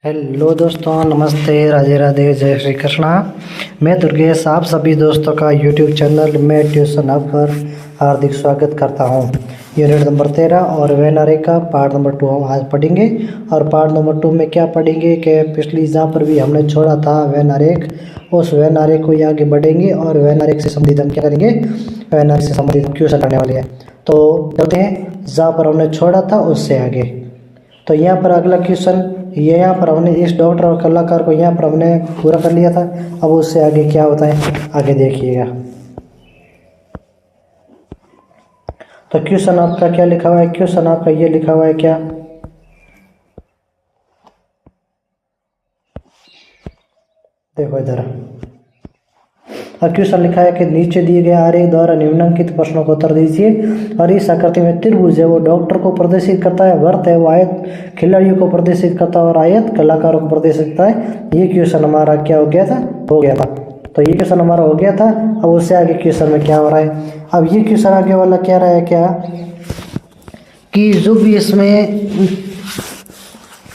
Hello दोस्तों, नमस्ते, राधे राधे, जय श्री कृष्णा। मैं दुर्गेश आप सभी दोस्तों का यूट्यूब चैनल में ट्यूशन हब पर हार्दिक स्वागत करता हूं। यूनिट नंबर 13 और वेनारे का पार्ट नंबर 2 हम आज पढ़ेंगे। और पार्ट नंबर 2 में क्या पढ़ेंगे कि पिछली जहाँ पर भी हमने छोड़ा था वेनारेक, उस वेनारेक को आगे बढ़ेंगे और वेनारेक से संबंधित हम क्या करेंगे, वेनारेक से संबंधित क्वेश्चन करने वाले हैं। तो चलते हैं जहाँ पर हमने छोड़ा था उससे आगे। तो यहाँ पर अगला क्वेश्चन, ये यहाँ पर हमने इस डॉक्टर और कलाकार को यहाँ पर हमने पूरा कर लिया था। अब उससे आगे क्या होता है आगे देखिएगा। तो क्वेश्चन आपका क्या लिखा हुआ है, क्वेश्चन आपका ये लिखा हुआ है क्या, देखो इधर। अब क्वेश्चन लिखा है कि नीचे दिए गए आरेख द्वारा निम्नलिखित प्रश्नों को उत्तर दीजिए। और इस आकृति में त्रिभुज है वो डॉक्टर को प्रदर्शित करता है, वृत्त है वो आयत खिलाड़ियों को प्रदर्शित करता है और आयत कलाकारों को प्रदर्शित करता है। ये क्वेश्चन हमारा क्या हो गया था, हो गया था। तो ये क्वेश्चन हमारा हो गया था। अब उससे आगे क्वेश्चन में क्या हो रहा है, अब ये क्वेश्चन आगे वाला कह रहा है क्या कि जो भी इसमें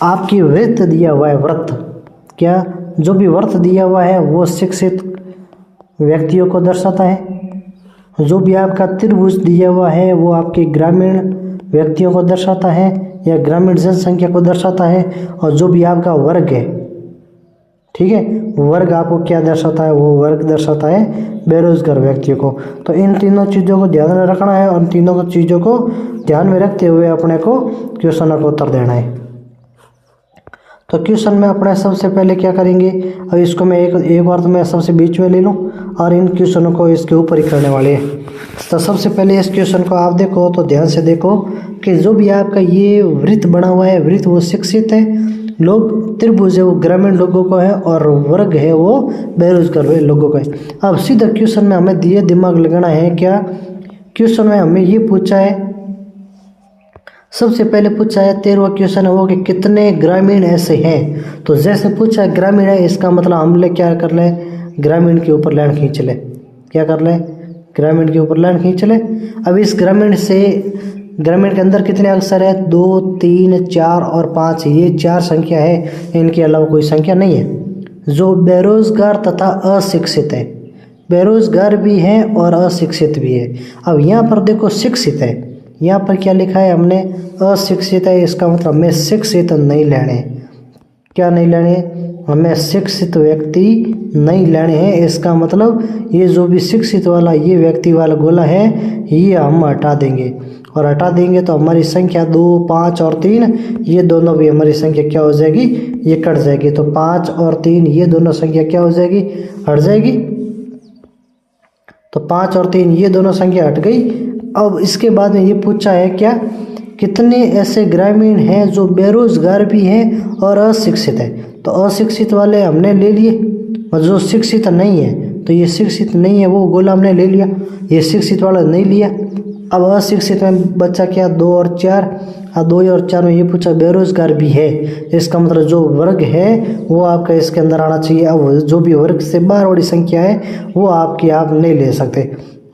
आपकी वृत्त दिया हुआ है, वृत्त क्या, जो भी वृत्त दिया हुआ है वो शिक्षित व्यक्तियों को दर्शाता है। जो भी आपका त्रिभुज दिया हुआ है वो आपके ग्रामीण व्यक्तियों को दर्शाता है या ग्रामीण जनसंख्या को दर्शाता है। और जो भी आपका वर्ग है, ठीक है, वर्ग आपको क्या दर्शाता है, वो वर्ग दर्शाता है बेरोजगार व्यक्तियों को। तो इन तीनों चीज़ों को ध्यान में रखना है और इन तीनों चीज़ों को ध्यान में रखते हुए अपने को क्वेश्चन को उत्तर देना है। तो क्वेश्चन में अपने सबसे पहले क्या करेंगे, अब इसको मैं एक बार तो मैं सबसे बीच में ले लूँ और इन क्वेश्चनों को इसके ऊपर ही करने वाले हैं। तो सबसे पहले इस क्वेश्चन को आप देखो तो ध्यान से देखो कि जो भी आपका ये वृत्त बना हुआ है, वृत्त वो शिक्षित है लोग, त्रिभुज है वो ग्रामीण लोगों को है और वर्ग है वो बेरोजगार लोगों को है। अब सीधा क्वेश्चन में हमें ये दिमाग लगाना है क्या, क्वेश्चन में हमें ये पूछा है, सबसे पहले पूछा है 13वां क्वेश्चन है वो कि कितने ग्रामीण ऐसे हैं। तो जैसे पूछा है ग्रामीण है, इसका मतलब हम लोग क्या कर ले, ग्रामीण के ऊपर लाइन खींच ले, क्या कर ले, ग्रामीण के ऊपर लाइन खींच ले। अब इस ग्रामीण से, ग्रामीण के अंदर कितने अक्षर है, 2, 3, 4 और 5, ये 4 संख्या है, इनके अलावा कोई संख्या नहीं है। जो बेरोजगार तथा अशिक्षित है, बेरोजगार भी है और अशिक्षित भी है। अब यहाँ पर देखो शिक्षित है, यहाँ पर क्या लिखा है हमने, अशिक्षित है, इसका मतलब हमें शिक्षित नहीं लेने, क्या नहीं लेने, हमें शिक्षित व्यक्ति नहीं लेने हैं। इसका मतलब ये जो भी शिक्षित वाला ये व्यक्ति वाला गोला है ये हम हटा देंगे, और हटा देंगे तो हमारी संख्या 2, 5 और 3 ये दोनों भी हमारी संख्या क्या हो जाएगी, ये कट जाएगी। तो 5 और 3 ये दोनों संख्या क्या हो जाएगी, हट जाएगी। तो 5 और 3 ये दोनों संख्या हट गई। अब इसके बाद में ये पूछा है क्या, कितने ऐसे ग्रामीण हैं जो बेरोजगार भी हैं और अशिक्षित है। तो अशिक्षित वाले हमने ले लिए और जो शिक्षित नहीं है, तो ये शिक्षित नहीं है वो गोला हमने ले लिया, ये शिक्षित वाला नहीं लिया। अब अशिक्षित में बच्चा क्या, 2 और 4, 2 और 4 में ये पूछा बेरोजगार भी है, इसका मतलब जो वर्ग है वो आपका इसके अंदर आना चाहिए। अब जो भी वर्ग से बाहर वाली संख्या है वो आपकी आप नहीं ले सकते।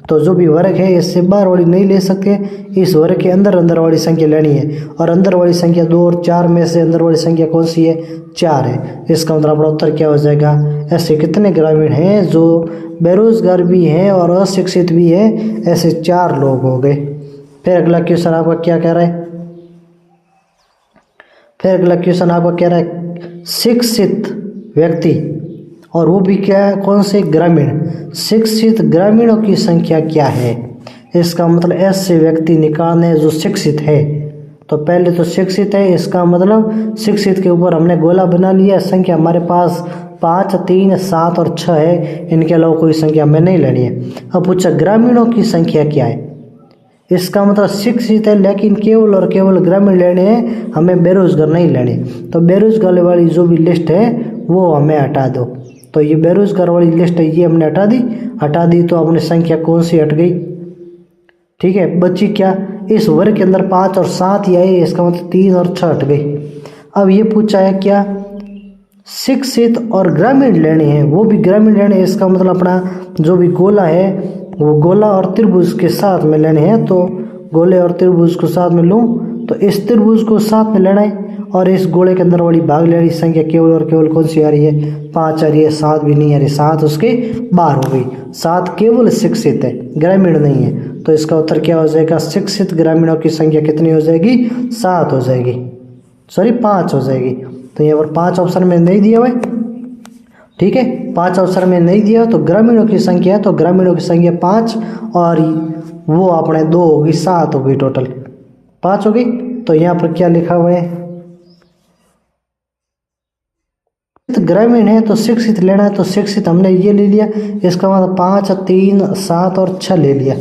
तो जो भी वर्ग है इससे बाहर वाली नहीं ले सकते, इस वर्ग के अंदर अंदर वाली संख्या लेनी है। और अंदर वाली संख्या 2 और 4 में से अंदर वाली संख्या कौन सी है, 4 है। इसका मतलब अपना उत्तर क्या हो जाएगा, ऐसे कितने ग्रामीण हैं जो बेरोजगार भी हैं और अशिक्षित भी हैं, ऐसे 4 लोग हो गए। फिर अगला क्वेश्चन आपका क्या कह रहा है, फिर अगला क्वेश्चन आपका कह रहा है शिक्षित व्यक्ति, और वो भी क्या है, कौन से, ग्रामीण, शिक्षित ग्रामीणों की संख्या क्या है। इसका मतलब ऐसे व्यक्ति निकालने जो शिक्षित है। तो पहले तो शिक्षित है, इसका मतलब शिक्षित के ऊपर हमने गोला बना लिया, संख्या हमारे पास 5, 3, 7 और 6 है, इनके अलावा कोई संख्या हमें नहीं लेनी है। अब पूछा ग्रामीणों की संख्या क्या है, इसका मतलब शिक्षित है लेकिन केवल और केवल ग्रामीण लेने हैं, हमें बेरोजगार नहीं लेने। तो बेरोजगार वाली जो भी लिस्ट है वो हमें हटा दो। तो ये बेरोजगार वाली लिस्ट है ये हमने हटा दी तो अपनी संख्या कौन सी हट गई, ठीक है, बची क्या, इस वर्ग के अंदर 5 और 7 ही आई, इसका मतलब 3 और 6 हट गई। अब ये पूछा है क्या, शिक्षित और ग्रामीण लेने हैं, वो भी ग्रामीण लेने हैं, इसका मतलब अपना जो भी गोला है वो गोला और त्रिभुज के साथ में लेने हैं। तो गोले और त्रिभुज को साथ में लूँ तो इस त्रिभुज को साथ में लेना है और इस गोले के अंदर वाली भाग लेने संख्या केवल और केवल कौन सी आ रही है, 5 आ रही है, 7 भी नहीं आ रही, 7 उसके बाहर हो गई। 7 केवल शिक्षित है, ग्रामीण नहीं है, तो इसका उत्तर क्या हो जाएगा, शिक्षित ग्रामीणों की संख्या कितनी हो जाएगी, 7 हो जाएगी, सॉरी 5 हो जाएगी। तो यहाँ पर 5 ऑप्शन में नहीं दिया हुआ है, ठीक है, 5 ऑप्शन में नहीं दिया तो ग्रामीणों की संख्या है, तो ग्रामीणों की संख्या 5 और वो अपने 2 होगी, 7 हो गई, टोटल 5 हो गई। तो यहाँ पर क्या लिखा हुआ है, ग्रामीण है तो शिक्षित लेना है, तो शिक्षित हमने ये ले लिया, इसका मतलब 5, 3, 7 और 6 ले लिया।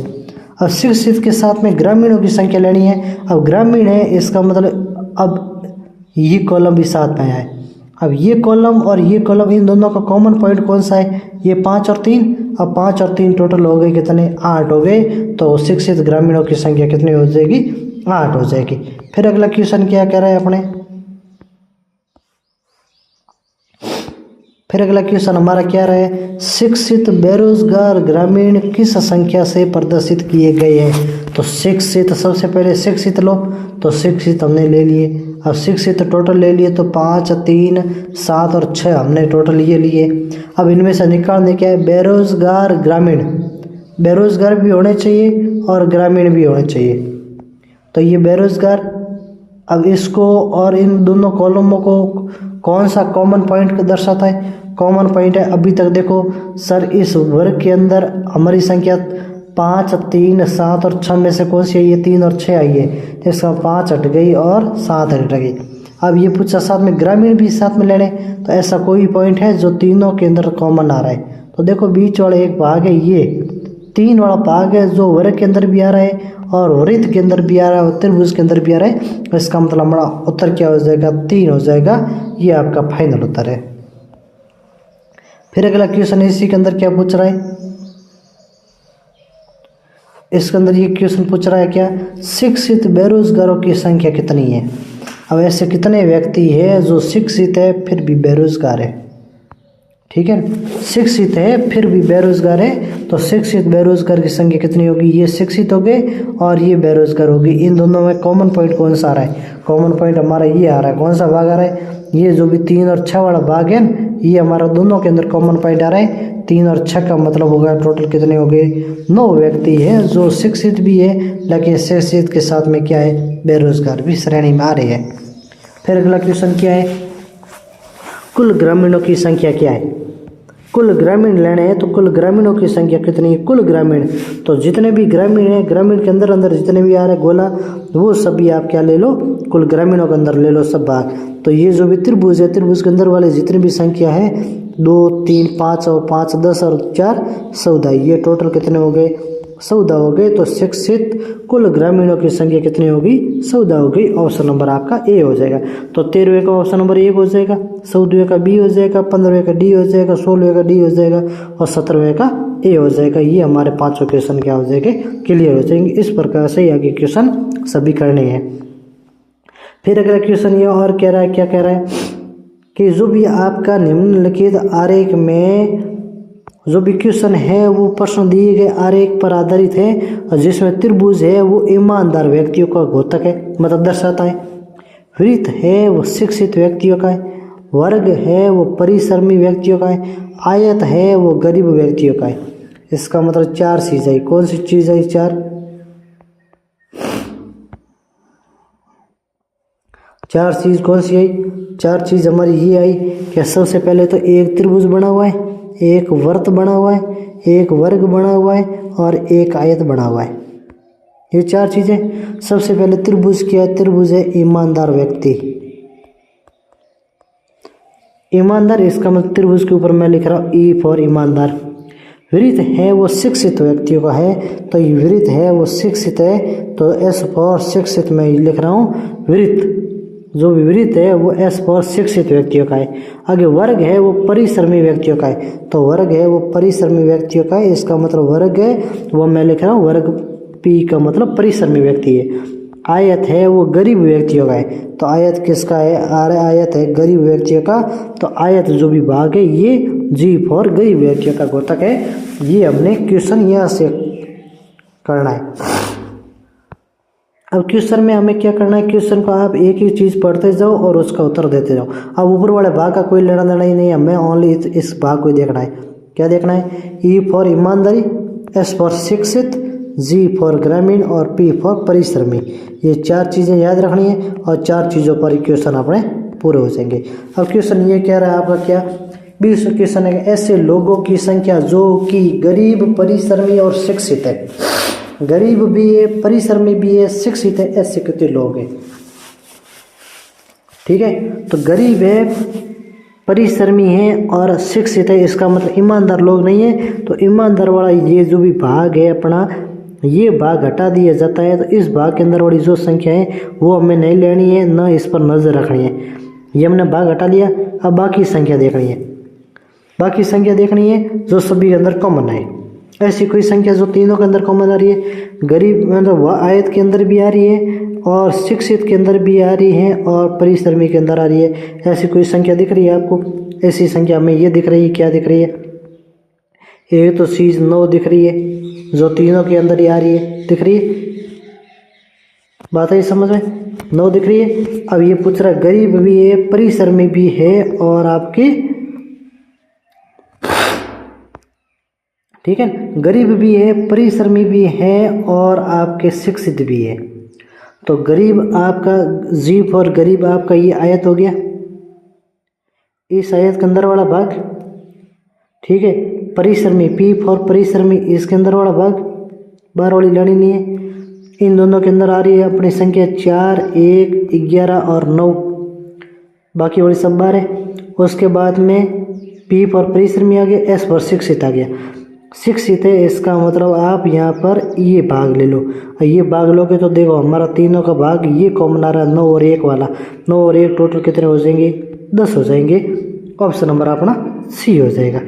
अब शिक्षित के साथ में ग्रामीणों की संख्या लेनी है। अब ग्रामीण है, इसका मतलब अब ये कॉलम भी साथ में आए। अब ये कॉलम और ये कॉलम, इन दोनों का कॉमन पॉइंट कौन सा है, ये 5 और 3। अब 5 और 3 टोटल हो गए कितने, 8 हो गए। तो शिक्षित ग्रामीणों की संख्या कितनी हो जाएगी, 8 हो जाएगी। फिर अगला क्वेश्चन क्या कह रहा है अपने, फिर अगला क्वेश्चन हमारा क्या रहा है, शिक्षित बेरोजगार ग्रामीण किस संख्या से प्रदर्शित किए गए हैं। तो शिक्षित, सबसे पहले शिक्षित लो, तो शिक्षित हमने ले लिए। अब शिक्षित टोटल ले लिए तो 5, 3, 7 और 6 हमने टोटल ये लिए। अब इनमें से निकालने क्या है, बेरोजगार ग्रामीण, बेरोजगार भी होने चाहिए और ग्रामीण भी होने चाहिए। तो ये बेरोजगार, अब इसको और इन दोनों कॉलमों को कौन सा कॉमन पॉइंट दर्शाता है, कॉमन पॉइंट है, अभी तक देखो सर इस वर्ग के अंदर हमारी संख्या 5, 3, 7 और 6 में से कौन सी आई है, 3 और 6 आई है, तो इसका 5 हट गई और 7 हट गई। अब ये पूछा साथ में ग्रामीण भी साथ में ले लें, तो ऐसा कोई पॉइंट है जो तीनों के अंदर कॉमन आ रहा है। तो देखो बीच वाला एक भाग है, ये 3 वाला भाग है जो वर्ग के अंदर भी आ रहा है और वृत्त के अंदर भी आ रहा है और त्रिभुज के अंदर भी आ रहा है। तो इसका मतलब हमारा उत्तर क्या हो जाएगा, 3 हो जाएगा। ये आपका फाइनल उत्तर है। फिर अगला क्वेश्चन इसी के अंदर क्या पूछ रहा है, इसके अंदर ये क्वेश्चन पूछ रहा है क्या, शिक्षित बेरोजगारों की संख्या कितनी है। अब ऐसे कितने व्यक्ति है जो शिक्षित है फिर भी बेरोजगार है, ठीक है, शिक्षित है फिर भी बेरोजगार है। तो शिक्षित बेरोजगार की संख्या कितनी होगी, ये शिक्षित हो गए और ये बेरोजगार होगी। इन दोनों में कॉमन पॉइंट कौन सा आ रहा है, कॉमन पॉइंट हमारा ये आ रहा है, कौन सा भाग आ रहा है, ये जो भी 3 और 6 वाला भाग है, ये हमारा दोनों के अंदर कॉमन पॉइंट आ रहा है। 3 और 6 का मतलब होगा टोटल कितने हो गए, 9 व्यक्ति हैं जो शिक्षित भी है लेकिन शिक्षित के साथ में क्या है, बेरोजगार भी श्रेणी में आ रहे हैं। फिर अगला क्वेश्चन क्या है, कुल ग्रामीणों की संख्या क्या है। कुल ग्रामीण लेने हैं तो कुल ग्रामीणों की संख्या कितनी है, कुल ग्रामीण, तो जितने भी ग्रामीण हैं, ग्रामीण के अंदर अंदर जितने भी आ रहे गोला, वो सभी आप क्या ले लो, कुल ग्रामीणों के अंदर ले लो सब भाग। तो ये जो भी त्रिभुज है, त्रिभुज के अंदर वाले जितनी भी संख्या है 2, 3, 5 और 5, 10 और 4, 14, ये टोटल कितने हो गए, 14 हो गए। तो शिक्षित कुल ग्रामीणों की संख्या कितनी होगी, 14 हो गई। ऑप्शन नंबर आपका ए हो जाएगा। तो 13वें का ऑप्शन नंबर 1 हो जाएगा, 14वें का बी हो जाएगा, 15वें का डी हो जाएगा, 16वें का डी हो जाएगा और 17वें का ए हो जाएगा। ये हमारे 5 क्वेश्चन क्या हो जाएंगे, क्लियर हो जाएंगे। इस प्रकार से आगे क्वेश्चन सभी करने हैं। फिर अगला क्वेश्चन ये और कह रहा है, क्या कह रहा है कि जो भी आपका निम्नलिखित आरेख में जो भी क्वेश्चन है वो प्रश्न दिए गए आरेख पर आधारित है और जिसमें त्रिभुज है वो ईमानदार व्यक्तियों का द्योतक है, मतलब दर्शाता है। वृत्त है वो शिक्षित व्यक्तियों का है, वर्ग है वो परिश्रमी व्यक्तियों का है, आयत है वो गरीब व्यक्तियों का है। इसका मतलब 4 चीज है। कौन सी चीज है, 4 चीज कौन सी आई, 4 चीज हमारी ये आई कि सबसे पहले तो एक त्रिभुज बना हुआ है, एक वृत्त बना हुआ है, एक वर्ग बना हुआ है और एक आयत बना हुआ है। ये 4 चीजें। सबसे पहले त्रिभुज क्या है, त्रिभुज है ईमानदार व्यक्ति, ईमानदार, इसका मतलब त्रिभुज के ऊपर मैं लिख रहा हूँ ई फॉर ईमानदार। वृत्त है वो शिक्षित व्यक्तियों का है, तो ये वृत्त है वो शिक्षित है, तो एस फॉर शिक्षित मैं लिख रहा हूँ। वृत्त जो भी वृत्त है वो एस फॉर शिक्षित व्यक्तियों का है। आगे वर्ग है वो परिश्रमी व्यक्तियों का है, तो वर्ग है वो परिश्रमी व्यक्तियों का है, इसका मतलब वर्ग है वो मैं लिख रहा हूँ वर्ग पी का मतलब परिश्रमी व्यक्ति है। आयत है वो गरीब व्यक्तियों का है, तो आयत किसका है, आयत है गरीब व्यक्तियों का, तो आयत जो भी भाग है ये जी फॉर गरीब व्यक्तियों का द्योतक है। ये हमने क्वेश्चन यहाँ से करना है। अब क्वेश्चन में हमें क्या करना है, क्वेश्चन को आप एक ही चीज़ पढ़ते जाओ और उसका उत्तर देते जाओ। अब ऊपर वाले भाग का कोई लेना देना ही नहीं है, हमें ओनली इस भाग को ही देखना है। क्या देखना है, ई फॉर ईमानदारी, एस फॉर शिक्षित, जी फॉर ग्रामीण और पी फॉर परिश्रमी। ये 4 चीज़ें याद रखनी है और 4 चीज़ों पर क्वेश्चन अपने पूरे हो जाएंगे। अब क्वेश्चन ये कह रहा है आपका क्या, 20 क्वेश्चन है, ऐसे लोगों की संख्या जो कि गरीब, परिश्रमी और शिक्षित है। गरीब भी है, परिश्रमी भी है, शिक्षित है, ऐसे कितने लोग हैं। ठीक है, तो गरीब है, परिश्रमी है और शिक्षित है, इसका मतलब ईमानदार लोग नहीं है। तो ईमानदार वाला ये जो भी भाग है अपना, ये भाग हटा दिया जाता है। तो इस भाग के अंदर वाली जो संख्या है वो हमें नहीं लेनी है, न इस पर नजर रखनी है। ये हमने भाग हटा लिया, अब बाकी संख्या देखनी है। बाकी संख्या देखनी है जो सभी के अंदर कॉमन है। ऐसी कोई संख्या जो तीनों के अंदर कॉमन आ रही है, गरीब मतलब वह आयत के अंदर भी आ रही है और शिक्षित के अंदर भी आ रही है और परिश्रमी के अंदर आ रही है। ऐसी कोई संख्या दिख रही है आपको? ऐसी संख्या हमें ये दिख रही है, क्या दिख रही है, एक तो चीज 9 दिख रही है जो तीनों के अंदर ही आ रही है, दिख रही है, बात है समझ में, 9 दिख रही है। अब ये पूछ रहा है गरीब भी है, परिश्रमी भी है और आपकी, ठीक है, गरीब भी है, परिश्रमी भी है और आपके शिक्षित भी है। तो गरीब आपका, जी फॉर गरीब आपका ये आयत हो गया, इस आयत के अंदर वाला भाग। ठीक है, परिश्रमी, पी फॉर परिश्रमी, इसके अंदर वाला भाग, बार वाली लड़ी नहीं है। इन दोनों के अंदर आ रही है अपनी संख्या 4, 1, 11 और 9, बाकी वाली सब बार है। उसके बाद में पी फॉर परिश्रमी आ गया, एस फॉर शिक्षित आ गया। शिक्षित है, इसका मतलब आप यहाँ पर ये भाग ले लो। ये भाग लोगे तो देखो हमारा तीनों का भाग ये कॉमन आ रहा है, 9 और 1 वाला। 9 और 1 टोटल कितने हो जाएंगे, 10 हो जाएंगे। ऑप्शन नंबर अपना सी हो जाएगा।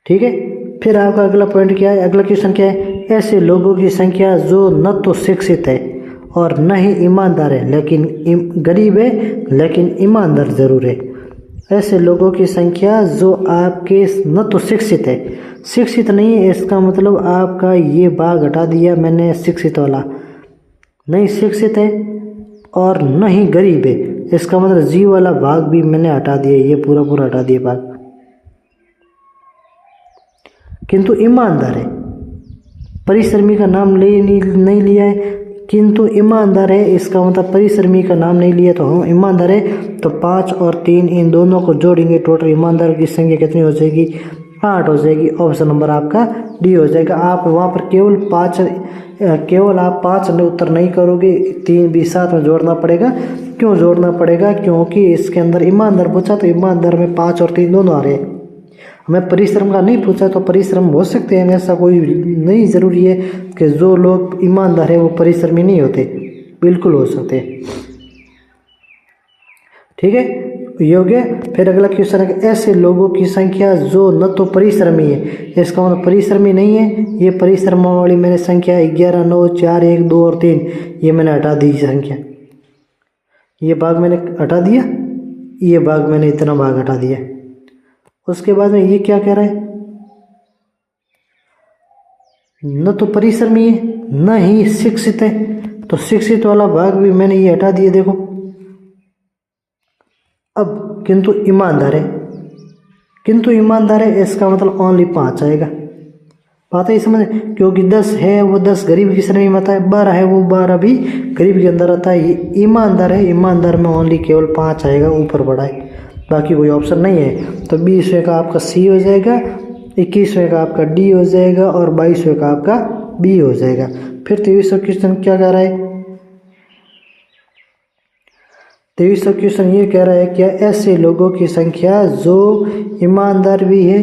ठीक है, फिर आपका अगला पॉइंट क्या है, अगला क्वेश्चन क्या है, ऐसे लोगों की संख्या जो न तो शिक्षित है और न ही ईमानदार है, लेकिन गरीब है लेकिन ईमानदार जरूर है। ऐसे लोगों की संख्या जो आपके न तो शिक्षित है, शिक्षित नहीं है, इसका मतलब आपका ये भाग हटा दिया मैंने शिक्षित वाला, नहीं शिक्षित है और न ही गरीब है, इसका मतलब जी वाला भाग भी मैंने हटा दिया, ये पूरा पूरा हटा दिया भाग, किंतु ईमानदार है। परिश्रमी का नाम नहीं लिया है किंतु ईमानदार है, इसका मतलब परिश्रमी का नाम नहीं लिया तो हम ईमानदार है। तो 5 और 3 इन दोनों को जोड़ेंगे, टोटल ईमानदार की संख्या कितनी हो जाएगी, 8 हो जाएगी। ऑप्शन नंबर आपका डी हो जाएगा। आप वहाँ पर केवल आप 5 उत्तर नहीं करोगे, 3 भी साथ में जोड़ना पड़ेगा। क्यों जोड़ना पड़ेगा, क्योंकि इसके अंदर ईमानदार पूछा तो ईमानदार में 5 और 3 दोनों आ रहे हैं। हमें परिश्रम का नहीं पूछा तो परिश्रम हो सकते हैं, ऐसा कोई नहीं ज़रूरी है कि जो लोग ईमानदार है वो परिश्रमी नहीं होते, बिल्कुल हो सकते हैं। ठीक है, योग्य। फिर अगला क्वेश्चन है, ऐसे लोगों की संख्या जो न तो परिश्रमी है, इसका मतलब परिश्रमी नहीं है। ये परिश्रम वाली मैंने संख्या 11, 9, 4, 1, 2 और 3 ये मैंने हटा दी संख्या, ये भाग मैंने हटा दिया, ये भाग मैंने इतना भाग हटा दिया। उसके बाद में ये क्या कह रहा है, न तो परिश्रमी है न ही शिक्षित है, तो शिक्षित वाला भाग भी मैंने ये हटा दिया देखो। अब किंतु ईमानदार है, किंतु ईमानदार है इसका मतलब ओनली 5 आएगा, बात है समझ, क्योंकि 10 है वो 10 गरीब की श्रेणी में आता है, 12 है वो 12 भी गरीब के अंदर आता है। ये ईमानदार है, ईमानदार में ओनली केवल 5 आएगा, ऊपर बढ़ा है, बाकी कोई ऑप्शन नहीं है। तो 20वें का आपका सी हो जाएगा, 21वें का आपका डी हो जाएगा और 22वें का आपका बी हो जाएगा। फिर 23वां क्वेश्चन क्या कह रहा है, 23वां क्वेश्चन ये कह रहा है क्या ऐसे लोगों की संख्या जो ईमानदार भी है,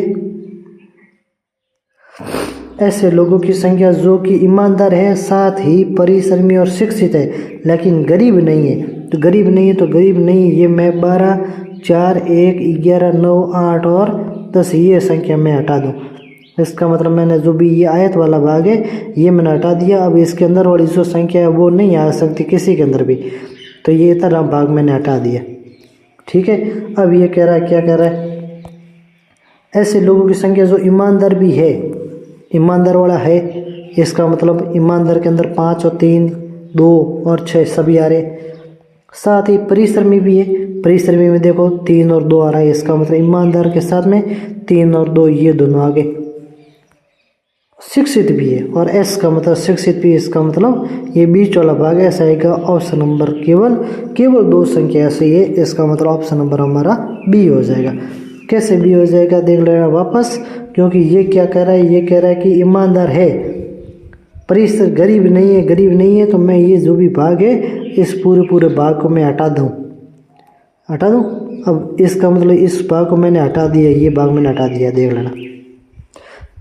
ऐसे लोगों की संख्या जो कि ईमानदार है साथ ही परिश्रमी और शिक्षित है लेकिन गरीब नहीं है। तो गरीब नहीं है, तो गरीब नहीं, ये मैं 12, 4, 1, 11, 9, 8 और 10 ये संख्या मैं हटा दूँ। इसका मतलब मैंने जो भी ये आयत वाला भाग है ये मैंने हटा दिया। अब इसके अंदर वाली जो संख्या है वो नहीं आ सकती किसी के अंदर भी, तो ये इतना भाग मैंने हटा दिया। ठीक है, अब ये कह रहा है, क्या कह रहा है, ऐसे लोगों की संख्या जो ईमानदार भी है, ईमानदार वाला है, इसका मतलब ईमानदार के अंदर 5 और 3, 2 और 6 सभी आ रहे। साथ ही परिश्रमी भी है, परिश्रमी में देखो 3 और 2 आ रहा है, इसका मतलब ईमानदार के साथ में 3 और 2 ये दोनों आगे। शिक्षित भी है और एस का मतलब शिक्षित भी, इसका मतलब ये बीच वाला भाग ऐसा आएगा ऑप्शन नंबर केवल 2 संख्या ऐसे ही है, इसका मतलब ऑप्शन नंबर हमारा बी हो जाएगा। कैसे बी हो जाएगा देख लेना वापस, क्योंकि ये क्या कह रहा है, ये कह रहा है कि ईमानदार है, परिश्रम गरीब नहीं है, तो मैं ये जो भी भाग है इस पूरे भाग को मैं हटा दूं। अब इसका मतलब इस भाग को मैंने हटा दिया, ये भाग मैंने हटा दिया, देख लेना।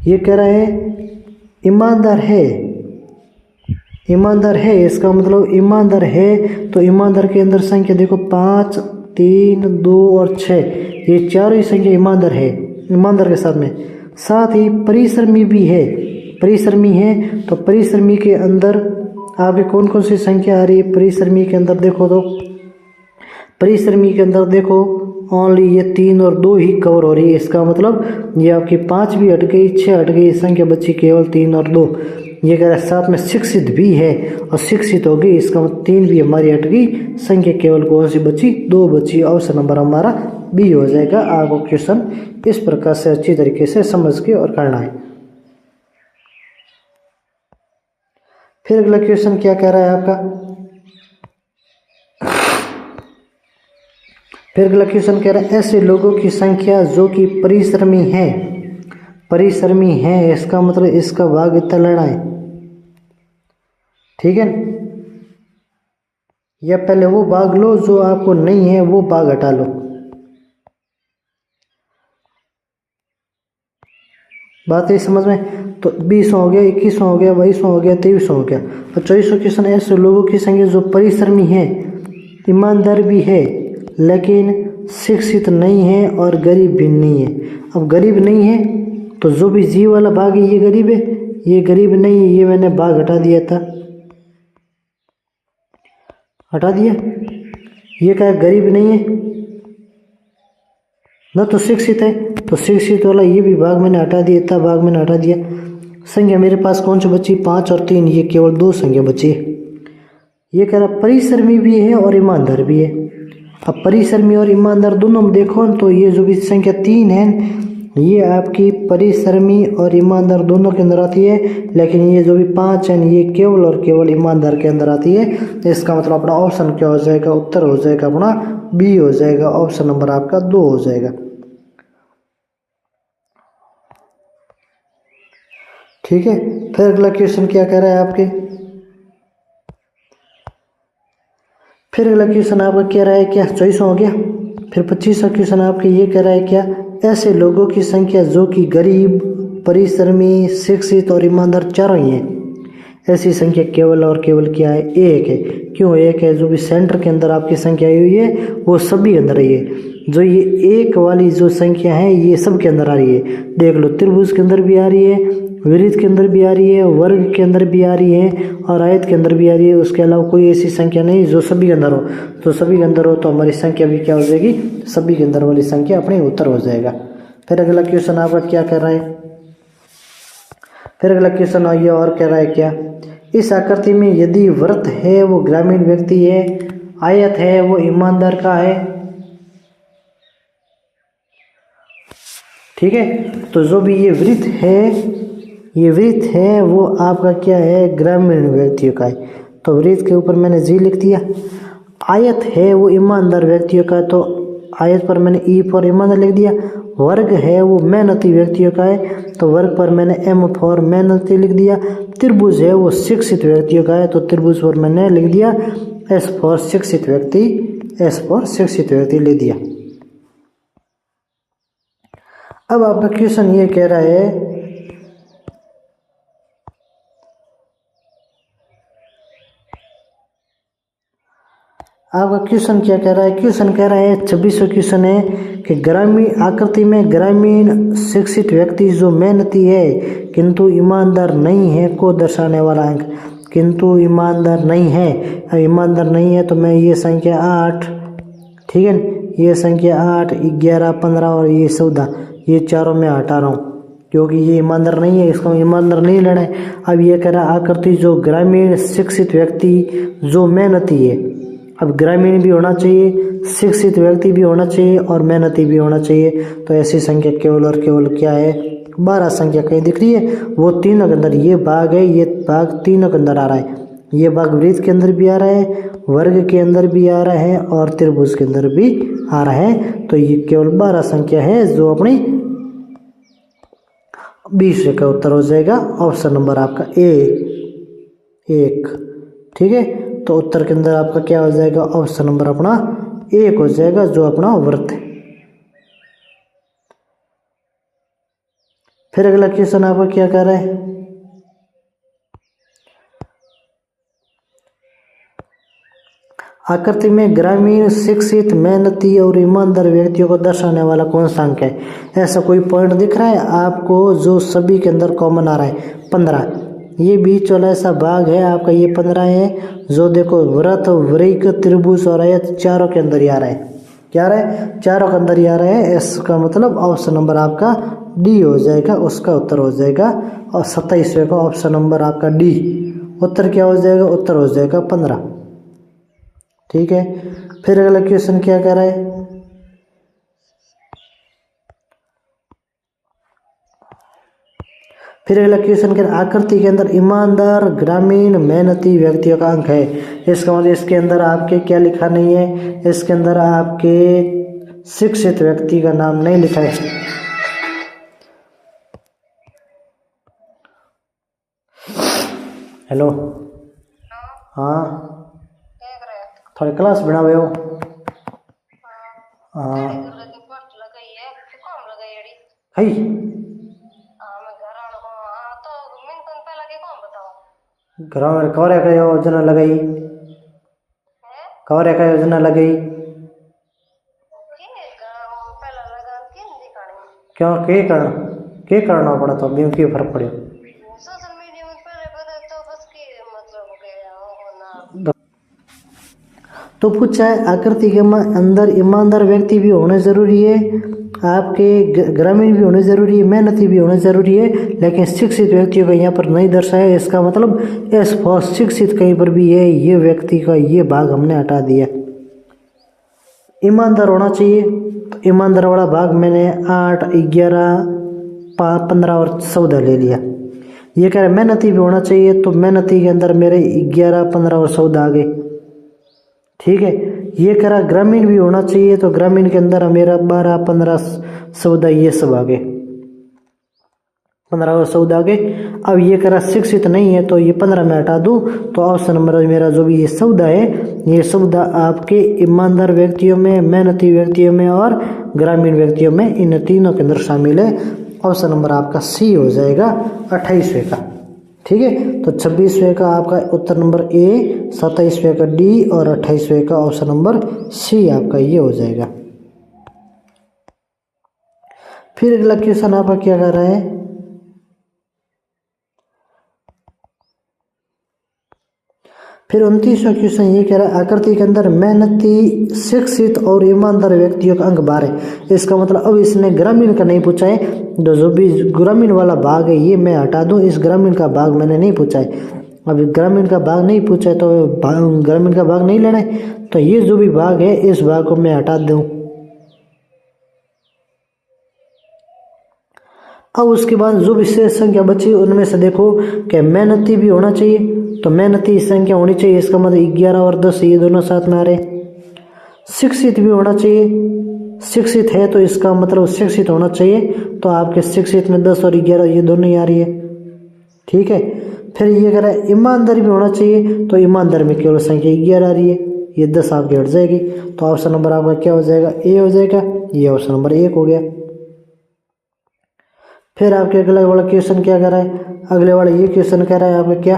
ये कह रहा है ईमानदार है, इसका मतलब ईमानदार है, तो ईमानदार के अंदर संख्या देखो 5, 3, 2 और 6, ये चारों ही संख्या ईमानदार है, ईमानदार के साथ में। साथ ही परिश्रमी भी है, तो परिश्रमी के अंदर आपके कौन कौन सी संख्या आ रही है। परिश्रमी के अंदर देखो ओनली ये 3 और 2 ही कवर हो रही है, इसका मतलब ये आपकी 5 भी हट गई, 6 हट गई, संख्या बची केवल 3 और 2। ये कह रहा है साथ में शिक्षित भी है और शिक्षित हो गई, इसका मतलब 3 भी हमारी हट गई, संख्या केवल कौन सी बची, 2 बची। ऑप्शन नंबर हमारा बी हो जाएगा। आपको क्वेश्चन इस प्रकार से अच्छी तरीके से समझ के और करना है। फिर अगला क्वेश्चन क्या कह रहा है आपका, फिर अगला क्वेश्चन कह रहा है ऐसे लोगों की संख्या जो कि परिश्रमी है, इसका मतलब इसका भाग इतना लेना है, ठीक है। या पहले वो भाग लो जो आपको नहीं है, वो भाग हटा लो। बात है समझ में। तो 20 हो गया, 21 हो गया, 22 हो गया, 23 हो गया। तो 24 क्वेश्चन ऐसे लोगों की संख्या जो परिश्रमी है, ईमानदार भी है, लेकिन शिक्षित नहीं है और गरीब भी नहीं है। अब गरीब नहीं है तो जो भी जी वाला भाग है ये गरीब है, ये गरीब नहीं है, ये मैंने भाग हटा दिया था, हटा दिया। ये क्या गरीब नहीं है ना, तो शिक्षित है, तो शिक्षित वाला ये भी भाग मैंने हटा दिया, इतना भाग मैंने हटा दिया। संख्या मेरे पास कौन सी बची, 5 और 3, ये केवल 2 संख्या बची है। ये कह रहा परिश्रमी भी है और ईमानदार भी है। अब परिश्रमी और ईमानदार दोनों में देखो तो ये जो भी संख्या 3 है, ये आपकी परिश्रमी और ईमानदार दोनों के अंदर आती है, लेकिन ये जो भी 5 है ये केवल और केवल ईमानदार के अंदर आती है। इसका मतलब अपना ऑप्शन क्या हो जाएगा, उत्तर हो जाएगा अपना बी हो जाएगा। ऑप्शन नंबर आपका 2 हो जाएगा, ठीक है। फिर अगला क्वेश्चन क्या कह रहा है आपके, फिर अगला क्वेश्चन आपका कह रहा है क्या, 24 हो गया। फिर 25वां क्वेश्चन आपके ये कह रहा है क्या, ऐसे लोगों की संख्या जो कि गरीब, परिश्रमी, शिक्षित और ईमानदार चारों ही हैं, ऐसी संख्या केवल और केवल क्या है, 1 है। क्यों 1 है, जो भी सेंटर के अंदर आपकी संख्या आई हुई है वो सभी अंदर आई है। जो ये 1 वाली जो संख्या है ये सब के अंदर आ रही है, देख लो। त्रिभुज के अंदर भी आ रही है, वृत्त के अंदर भी आ रही है, वर्ग के अंदर भी आ रही है और आयत के अंदर भी आ रही है। उसके अलावा कोई ऐसी संख्या नहीं जो सभी के अंदर हो। तो सभी के अंदर हो तो हमारी संख्या भी क्या हो जाएगी, सभी के अंदर वाली संख्या अपने उत्तर हो जाएगा। फिर अगला क्वेश्चन आपका क्या कर रहा है, फिर अगला क्वेश्चन आइए और कह रहा है क्या, इस आकृति में यदि वृत्त है वो ग्रामीण व्यक्ति है, आयत है वो ईमानदार का है, ठीक है। तो जो भी ये वृत्त है वो आपका क्या है, ग्रामीण व्यक्तियों का है। तो वृत्त के ऊपर मैंने जी लिख दिया। आयत है वो ईमानदार व्यक्तियों का है, तो आयत पर मैंने ई फॉर ईमानदार लिख दिया। वर्ग है वो मेहनती व्यक्तियों का है, तो वर्ग पर मैंने एम फॉर मेहनती लिख दिया। त्रिभुज है वो शिक्षित व्यक्तियों का है, तो त्रिभुज पर मैंने लिख दिया एस फॉर शिक्षित व्यक्ति, एस फॉर शिक्षित व्यक्ति लिख दिया। अब आपका क्वेश्चन ये कह रहा है, आपका क्वेश्चन क्या कह रहा है, क्वेश्चन कह रहा है 26वां क्वेश्चन है कि ग्रामीण आकृति में ग्रामीण शिक्षित व्यक्ति जो मेहनती है किंतु ईमानदार नहीं है को दर्शाने वाला अंक। किंतु ईमानदार नहीं है, ईमानदार नहीं है तो मैं ये संख्या 8, ठीक है, ये संख्या 8, 11, 15 और ये 14, ये चारों में हटा रहा हूँ, क्योंकि ये ईमानदार नहीं है, इसको ईमानदार नहीं लेना है। अब ये कह रहा आकृति जो ग्रामीण शिक्षित व्यक्ति जो मेहनती है। अब ग्रामीण भी होना चाहिए, शिक्षित व्यक्ति भी होना चाहिए और मेहनती भी होना चाहिए। तो ऐसी संख्या केवल और केवल क्या है, 12 संख्या कहीं दिख रही है, वो तीनों के अंदर ये भाग है, ये भाग तीनों के अंदर आ रहा है। ये भाग वृत्त के अंदर भी आ रहा है, वर्ग के अंदर भी आ रहा है और त्रिभुज के अंदर भी आ रहा है। तो ये केवल 12 संख्या है जो अपनी 20 का उत्तर हो जाएगा। ऑप्शन नंबर आपका ए 1। ठीक है, तो उत्तर के अंदर आपका क्या हो जाएगा, ऑप्शन नंबर अपना 1 हो जाएगा जो अपना वृत्त है। फिर अगला क्वेश्चन आपका क्या कह रहा है, आकृति में ग्रामीण शिक्षित मेहनती और ईमानदार व्यक्तियों को दर्शाने वाला कौन सा अंक है। ऐसा कोई पॉइंट दिख रहा है आपको जो सभी के अंदर कॉमन आ रहा है, 15। ये बीच वाला ऐसा भाग है आपका, ये 15 है जो देखो वृत्त, वृक्क, त्रिभुज और आयत चारों के अंदर ही आ रहा है। क्या आ रहा है, चारों के अंदर ही आ रहा है। इसका मतलब ऑप्शन नंबर आपका डी हो जाएगा, उसका उत्तर हो जाएगा। और 27वें का ऑप्शन नंबर आपका डी, उत्तर क्या हो जाएगा, उत्तर हो जाएगा 15। ठीक है, फिर अगला क्वेश्चन क्या कह रहा है, फिर अगला क्वेश्चन के आकृति के अंदर ईमानदार ग्रामीण मेहनती व्यक्तियों का अंक है। इसका मतलब इसके अंदर आपके क्या लिखा नहीं है, इसके अंदर आपके शिक्षित व्यक्ति का नाम नहीं लिखा है। हेलो, हाँ थोड़ी क्लास बना हुए हो। हाँ है घर में कवरे का योजना लगाई, कवरे का योजना लगाई क्यों, के करना पड़ा तो अभी क्यों फर्क पड़े। तो पूछा है आकृति के अंदर ईमानदार व्यक्ति भी होना जरूरी है, आपके ग्रामीण भी होने जरूरी है, मेहनती भी होना जरूरी है, लेकिन शिक्षित व्यक्तियों का यहाँ पर नहीं दर्शाया। इसका मतलब एस फॉर शिक्षित कहीं पर भी है, ये व्यक्ति का ये भाग हमने हटा दिया। ईमानदार होना चाहिए, तो ईमानदार वाला भाग मैंने 8, 11, 15 और 14 ले लिया। ये कह रहे मेहनती भी होना चाहिए, तो मेहनती के अंदर मेरे 11, 15 और 14 आ गए। ठीक है, ये कह रहा ग्रामीण भी होना चाहिए, तो ग्रामीण के अंदर मेरा 12, 15, 14 ये सब आ गए, 15 और 14 आ गए। अब ये कह रहा शिक्षित नहीं है, तो ये 15 में हटा दूं, तो ऑप्शन नंबर मेरा जो भी ये 14 है, ये 14 आपके ईमानदार व्यक्तियों में, मेहनती व्यक्तियों में और ग्रामीण व्यक्तियों में, इन तीनों के अंदर शामिल है। ऑप्शन नंबर आपका सी हो जाएगा 28वें का। ठीक है, तो 26वें का आपका उत्तर नंबर ए, 27वें का डी और 28वें का ऑप्शन नंबर सी आपका ये हो जाएगा। फिर अगला क्वेश्चन आपका क्या कर रहा है, फिर 29वां क्वेश्चन ये कह रहा है आकृति के अंदर मेहनती शिक्षित और ईमानदार व्यक्तियों का अंक 12। इसका मतलब अब इसने ग्रामीण का नहीं पूछा है, जो भी ग्रामीण वाला भाग है ये मैं हटा दूं, इस ग्रामीण का भाग मैंने नहीं पूछा है। अब ग्रामीण का भाग नहीं पूछा है तो ग्रामीण का भाग नहीं लेना है, तो ये जो भी भाग है इस भाग को मैं हटा दूं। अब उसके बाद जो भी शेष संख्या बची उनमें से देखो कि मेहनती भी होना चाहिए, तो मेहनती संख्या होनी चाहिए। इसका मतलब 11 और 10 ये दोनों साथ में आ रहे। शिक्षित भी होना चाहिए, शिक्षित है तो इसका मतलब शिक्षित होना चाहिए, तो आपके शिक्षित में 10 और 11 ये दोनों ही आ रही है। ठीक है, फिर ये कह रहा है ईमानदार भी होना चाहिए, तो ईमानदार में केवल संख्या 11 आ रही है, ये 10 आपकी हट जाएगी। तो ऑप्शन नंबर आपका क्या हो जाएगा, ए हो जाएगा। ये ऑप्शन नंबर 1 हो गया। फिर आपके अगले वाला क्वेश्चन क्या कह रहा है, अगले वाला ये क्वेश्चन कह रहा है आपका क्या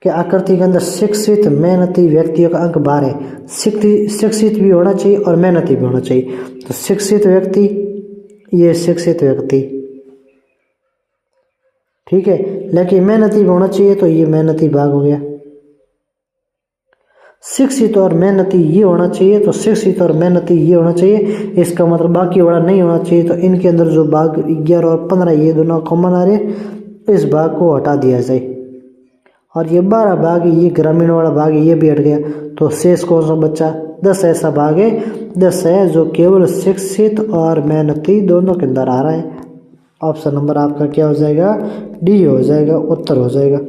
कि आकृति के अंदर शिक्षित मेहनती व्यक्तियों का अंक 12 है। शिक्षित भी होना चाहिए और मेहनती भी होना चाहिए, तो शिक्षित व्यक्ति, ये शिक्षित व्यक्ति, ठीक है, लेकिन मेहनती भी होना चाहिए, तो ये मेहनती भाग हो गया। शिक्षित और मेहनती ये होना चाहिए, तो शिक्षित और मेहनती ये होना चाहिए। इसका मतलब बाकी वाला नहीं होना चाहिए। तो इनके अंदर जो भाग 11 और 15 ये दोनों कॉमन आ रहे, इस भाग को हटा दिया जाए। और ये 12 भाग ये ग्रामीण वाला भाग ये भी हट गया। तो शेष कौन सा बच्चा? 10 ऐसा भाग है, 10 है जो केवल शिक्षित और मेहनती दोनों के अंदर आ रहा है। ऑप्शन नंबर आपका क्या हो जाएगा? डी हो जाएगा, उत्तर हो जाएगा।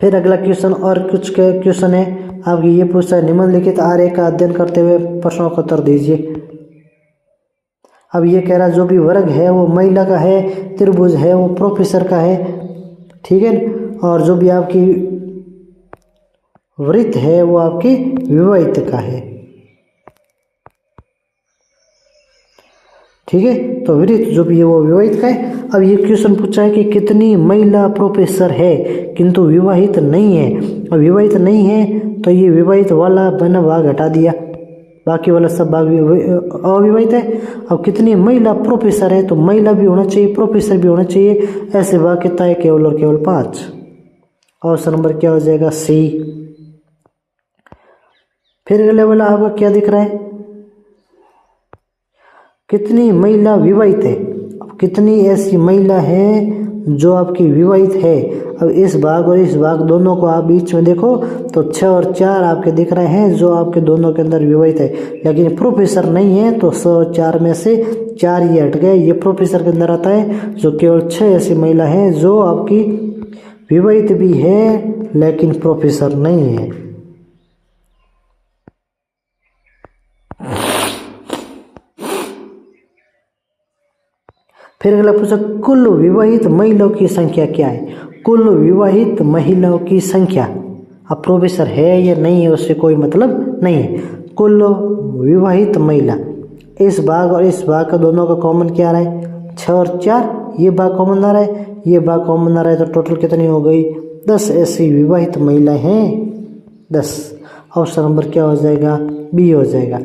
फिर अगला क्वेश्चन और कुछ क्वेश्चन है आपकी, ये पूछता है निम्नलिखित आरेख का अध्ययन करते हुए प्रश्नों का उत्तर दीजिए। अब ये कह रहा है जो भी वर्ग है वो महिला का है, त्रिभुज है वो प्रोफेसर का है, ठीक है। और जो भी आपकी वृत्त है वो आपकी विवाहित का है, ठीक है। तो वृत्त जो भी है वो विवाहित का है। अब ये क्वेश्चन पूछा है कि कितनी महिला प्रोफेसर है किंतु विवाहित नहीं है। अब विवाहित नहीं है तो ये विवाहित वाला बना भाग हटा दिया, बाकी वाला सब भाग अविवाहित है। अब कितनी महिला प्रोफेसर है, तो महिला भी होना चाहिए, प्रोफेसर भी होना चाहिए। ऐसे भाग कितना है? केवल और केवल 5। ऑप्शन नंबर क्या हो जाएगा? सी। फिर अगले वाला आपका क्या दिख रहा है? कितनी महिला विवाहित है। अब कितनी ऐसी महिला है जो आपकी विवाहित है। अब इस भाग और इस भाग दोनों को आप बीच में देखो तो 6 और 4 आपके दिख रहे हैं जो आपके दोनों के अंदर विवाहित है, लेकिन प्रोफेसर नहीं है। तो 100 और 4 में से 4 ये हट गए, ये प्रोफेसर के अंदर आता है। जो केवल 6 ऐसी महिला है जो आपकी विवाहित भी है लेकिन प्रोफेसर नहीं है। फिर अगला पूछा कुल विवाहित महिलाओं की संख्या क्या है? कुल विवाहित महिलाओं की संख्या। अब प्रोफेसर है या नहीं है उससे कोई मतलब नहीं है। कुल विवाहित महिला, इस भाग और इस भाग का दोनों का कॉमन क्या आ रहा है? 6 और 4 ये भाग कॉमन आ रहा है, ये भाग कॉमन आ रहा है। तो टोटल कितनी हो गई? 10 ऐसी विवाहित महिलाएं हैं, 10। ऑप्शन नंबर क्या हो जाएगा? बी हो जाएगा।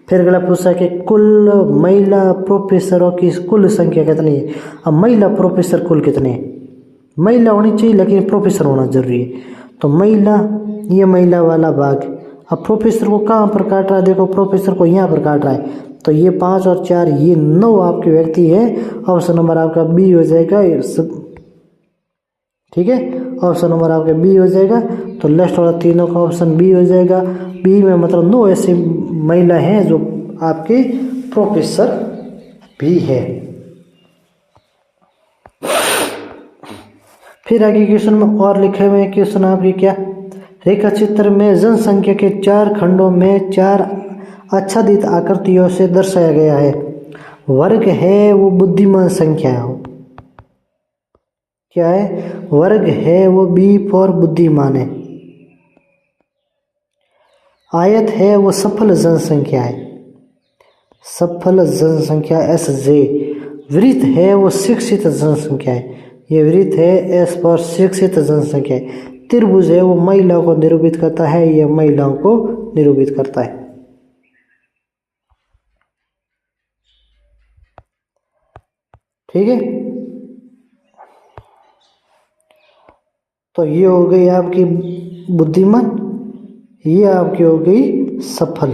फिर अगला पूछा कि कुल महिला प्रोफेसरों की कुल संख्या कितनी है? अब महिला प्रोफेसर कुल कितने हैं? महिला होनी चाहिए लेकिन प्रोफेसर होना जरूरी है। तो महिला, ये महिला वाला भाग। अब प्रोफेसर को कहाँ पर काट रहा है? देखो प्रोफेसर को यहाँ पर काट रहा है। तो ये 5 और 4 ये 9 आपके व्यक्ति है। ऑप्शन नंबर आपका बी हो जाएगा, ठीक है। ऑप्शन नंबर आपका बी हो जाएगा। तो लास्ट वाला तीनों का ऑप्शन बी हो जाएगा। बी में मतलब 9 ऐसी महिला हैं जो आपके प्रोफेसर भी है। फिर आगे क्वेश्चन में और लिखे हुए हैं क्वेश्चन आपकी क्या? रेखा चित्र में जनसंख्या के 4 खंडों में 4 आच्छादित आकृतियों से दर्शाया गया है। वर्ग है वो बुद्धिमान संख्या है, क्या है? वर्ग है वो बी फॉर बुद्धिमान है। आयत है वो सफल जनसंख्या है, सफल जनसंख्या एस जे। वृत्त है वो शिक्षित जनसंख्या है, ये वृत्त है एस फॉर शिक्षित जनसंख्या है। त्रिभुज है वो महिलाओं को निरूपित करता है, यह महिलाओं को निरूपित करता है। ठीक है, तो ये हो गई आपकी बुद्धिमान, ये आपकी हो गई सफल।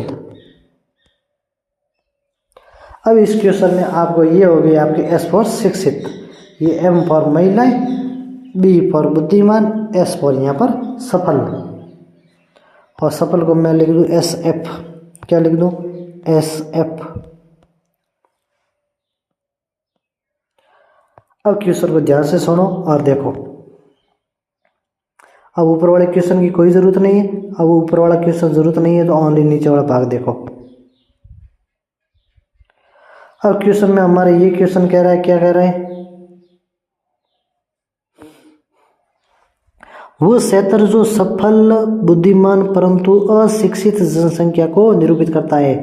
अब इस क्वेश्चन में आपको ये हो गई आपकी एस फॉर शिक्षित, ये एम फॉर महिलाएं, बी फॉर बुद्धिमान, एस फॉर यहाँ पर सफल। और सफल को मैं लिख दूँ एस एफ, क्या लिख दूँ? S F. अब क्वेश्चन को ध्यान से सुनो और देखो। अब ऊपर वाले क्वेश्चन की कोई जरूरत नहीं है, अब ऊपर वाला क्वेश्चन जरूरत नहीं है तो ओनली नीचे वाला भाग देखो। अब क्वेश्चन में हमारे ये क्वेश्चन कह रहा है, क्या कह रहा है? वो क्षेत्र जो सफल, बुद्धिमान परंतु अशिक्षित जनसंख्या को निरूपित करता है।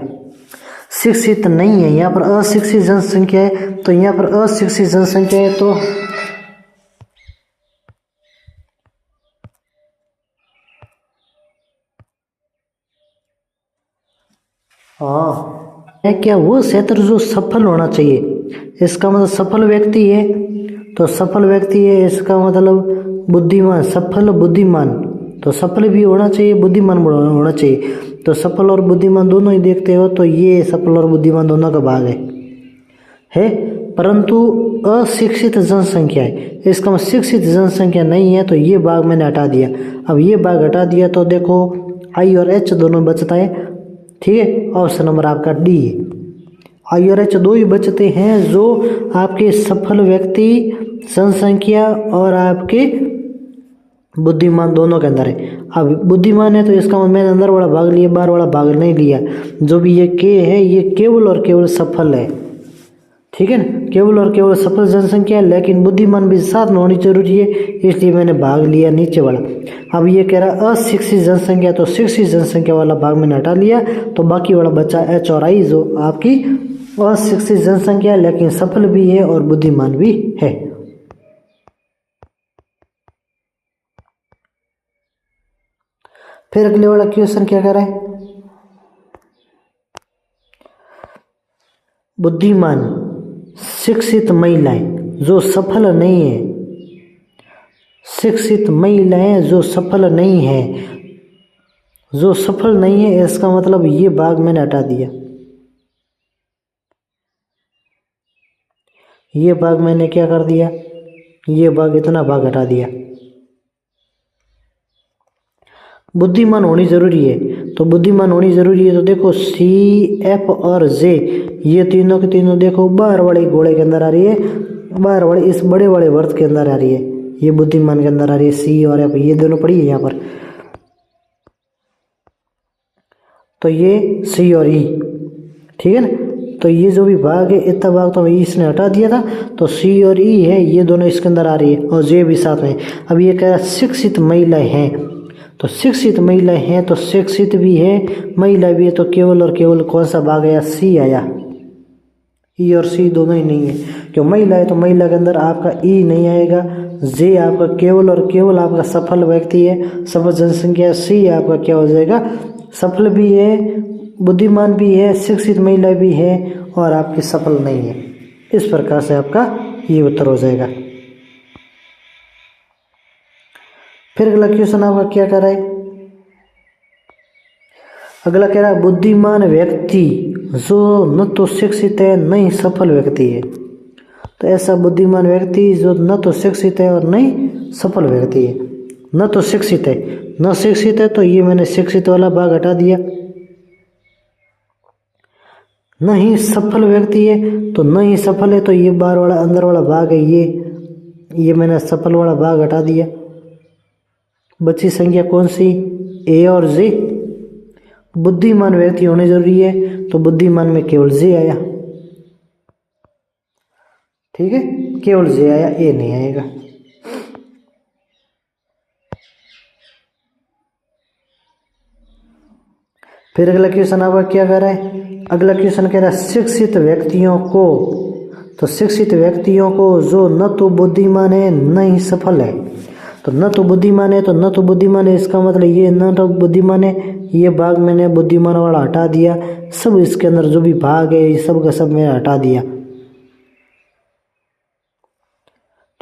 शिक्षित नहीं है, यहाँ पर अशिक्षित जनसंख्या है, तो यहाँ पर अशिक्षित जनसंख्या है तो है क्या? वो क्षेत्र जो सफल होना चाहिए, इसका मतलब सफल व्यक्ति है, तो सफल व्यक्ति है इसका मतलब बुद्धिमान, सफल बुद्धिमान, तो सफल भी होना चाहिए, बुद्धिमान भी होना चाहिए। तो सफल और बुद्धिमान दोनों ही देखते हो तो ये सफल और बुद्धिमान दोनों का भाग है। परंतु अशिक्षित जनसंख्या है, इसका मतलब शिक्षित जनसंख्या नहीं है, तो ये भाग मैंने हटा दिया। अब ये भाग हटा दिया तो देखो आई और एच दोनों बचता है, ठीक है। ऑप्शन नंबर आपका डी है, आई और एच दो ही बचते हैं जो आपके सफल व्यक्ति, जनसंख्या और आपके बुद्धिमान दोनों के अंदर है। अब बुद्धिमान है तो इसका मतलब मैंने अंदर वाला भाग लिया, बाहर वाला भाग नहीं लिया। जो भी ये के है ये केवल और केवल सफल है, ठीक है ना, केवल और केवल सफल जनसंख्या है, लेकिन बुद्धिमान भी साथ में होनी जरूरी है, इसलिए मैंने भाग लिया नीचे वाला। अब ये कह रहा अशिक्षित जनसंख्या, तो शिक्षित जनसंख्या वाला भाग मैंने हटा लिया, तो बाकी वाला बचा एच और आई जो आपकी अशिक्षित जनसंख्या लेकिन सफल भी है और बुद्धिमान भी है। फिर अगले वाला क्वेश्चन क्या कह रहा है, बुद्धिमान शिक्षित महिलाएं जो सफल नहीं है, शिक्षित महिलाएं जो सफल नहीं है, जो सफल नहीं है इसका मतलब ये भाग मैंने हटा दिया, ये भाग मैंने क्या कर दिया, ये भाग इतना भाग हटा दिया। बुद्धिमान होनी जरूरी है, तो बुद्धिमान होनी जरूरी है तो देखो सी एफ और जे ये तीनों के तीनों देखो बाहर वाले गोले के अंदर आ रही है, बाहर वाले इस बड़े वाले वर्त के अंदर आ रही है, ये बुद्धिमान के अंदर आ रही है सी और एफ, ये दोनों पड़ी है यहाँ पर, तो ये सी और ई, ठीक है ना। तो ये जो भी भाग है इतना भाग तो इसने हटा दिया था, तो सी और ई है ये दोनों इसके अंदर आ रही है और जे भी साथ में। अब ये कह रहा है शिक्षित महिलाएं हैं, तो शिक्षित महिलाएं हैं तो शिक्षित भी है महिला भी है, तो केवल और केवल कौन सा भाग आया, सी आया, ई और सी दोनों ही नहीं है। क्यों महिला है तो महिला के अंदर आपका ई नहीं आएगा, जे आपका केवल और केवल आपका सफल व्यक्ति है, सफल जनसंख्या, सी आपका क्या हो जाएगा, सफल भी है, बुद्धिमान भी है, शिक्षित महिला भी है और आपकी सफल नहीं है। इस प्रकार से आपका ये उत्तर हो जाएगा। फिर अगला क्वेश्चन आपका क्या कर रहा है, अगला कह रहा है बुद्धिमान व्यक्ति जो न तो शिक्षित है न ही सफल व्यक्ति है। तो ऐसा बुद्धिमान व्यक्ति जो न तो शिक्षित है और न ही सफल व्यक्ति है, न तो शिक्षित है, न शिक्षित है तो ये मैंने शिक्षित वाला भाग हटा दिया, न ही सफल व्यक्ति है तो न ही सफल है, तो ये बाहर वाला अंदर वाला भाग है ये मैंने सफल वाला भाग हटा दिया। बची संख्या कौन सी, ए और जे। बुद्धिमान व्यक्ति होने जरूरी है तो बुद्धिमान में केवल जे आया, ठीक है, केवल जे आया, ए नहीं आएगा। फिर अगला क्वेश्चन आपका क्या कह रहा है, अगला क्वेश्चन कह रहा है शिक्षित व्यक्तियों को, तो शिक्षित व्यक्तियों को जो न तो बुद्धिमान है न ही सफल है, तो न तो बुद्धिमान है तो न तो बुद्धिमान है, इसका मतलब ये न तो बुद्धिमान है, ये भाग मैंने बुद्धिमान वाला हटा दिया, सब इसके अंदर जो भी भाग है ये सब का सब मैंने हटा दिया,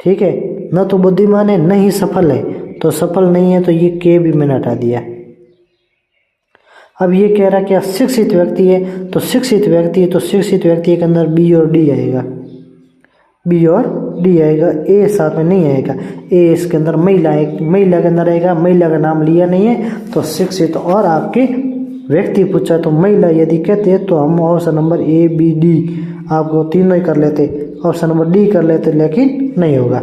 ठीक है। न तो बुद्धिमान है न ही सफल है, तो सफल नहीं है तो ये के भी मैंने हटा दिया। अब ये कह रहा क्या शिक्षित व्यक्ति है, तो शिक्षित व्यक्ति है तो शिक्षित व्यक्ति के अंदर बी और डी आएगा, बी और डी आएगा, ए साथ में नहीं आएगा, ए इसके अंदर महिला है, महिला के अंदर आएगा, महिला का नाम लिया नहीं है तो शिक्षित और आपके व्यक्ति पूछा तो महिला यदि कहते हैं तो हम option number A B D आपको तीनों ही कर लेते, ऑप्शन नंबर डी कर लेते, लेकिन नहीं होगा।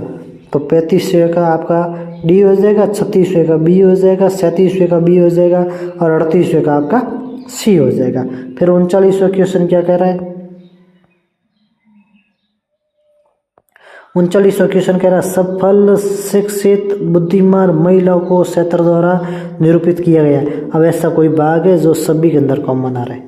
तो 35वें का आपका डी हो जाएगा, 36वें का बी हो जाएगा, 37वें का बी हो जाएगा और 38वें का आपका सी हो जाएगा। फिर 39वां क्वेश्चन क्या कह रहा है, 39वां क्वेश्चन कह रहा है सफल शिक्षित बुद्धिमान महिलाओं को क्षेत्र द्वारा निरूपित किया गया। अब ऐसा कोई भाग है जो सभी के अंदर कॉमन आ रहा है,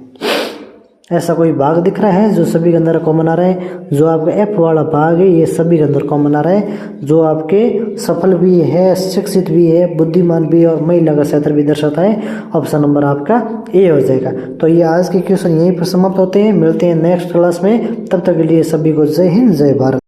ऐसा कोई भाग दिख रहा है जो सभी के अंदर कॉमन आ रहा है, जो आपका एफ वाला भाग है ये सभी के अंदर कॉमन आ रहा है, जो आपके सफल भी है, शिक्षित भी है, बुद्धिमान भी और महिला का क्षेत्र भी दर्शाता है। ऑप्शन नंबर आपका ए हो जाएगा। तो ये आज के क्वेश्चन यहीं पर समाप्त होते हैं, मिलते हैं नेक्स्ट क्लास में, तब तक के लिए सभी को जय हिंद जय भारत।